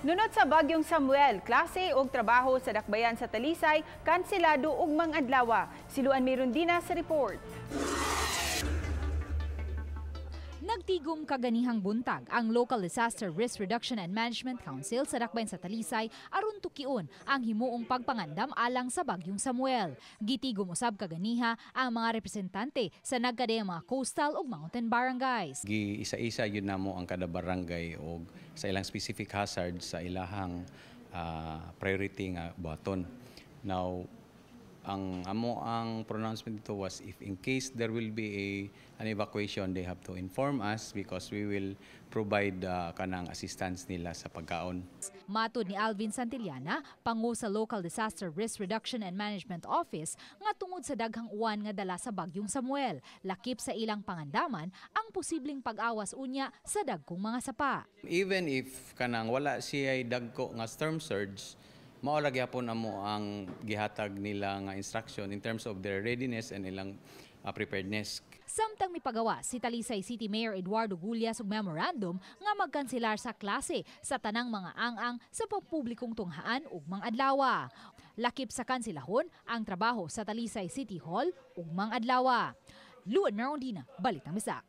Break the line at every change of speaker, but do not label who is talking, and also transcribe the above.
Nunot sa bagyong Samuel, klase og trabaho sa dakbayan sa Talisay, kanselado og mga adlaw. Siluan Mirundina sa report.
Nagtigom kaganihang buntag ang Local Disaster Risk Reduction and Management Council sa dakbayan sa Talisay aron tukion ang himuong pagpangandam alang sa bagyong Samuel. Gitigom usab kaganiha ang mga representante sa nagkadayang mga coastal ug mountain barangays.
Isa-isa yun namo ang kada barangay og sa ilang specific hazard sa ilahang priority nga buhaton. Now, ang pronouncement dito was if in case there will be an evacuation, they have to inform us because we will provide kanang assistance nila sa pagkaon.
Matod ni Alvin Santillana, pangu sa Local Disaster Risk Reduction and Management Office, nga tungod sa daghang uwan nga dala sa bagyong Samuel, lakip sa ilang pangandaman ang posibleng pag-awas unya sa dagkong mga sapa.
Even if kanang wala siya dagko nga storm surge, maura gyapon amo ang gihatag nila nga instruction in terms of their readiness and ilang preparedness.
Samtang mipagawa si Talisay City Mayor Eduardo Gullias og memorandum nga magkanselar sa klase sa tanang mga ang-ang sa pampublikong tunghaan ug mga adlaw. Lakip sa kanselahon ang trabaho sa Talisay City Hall ug mga adlaw. Luan Mirundina, Balitang Bisdak.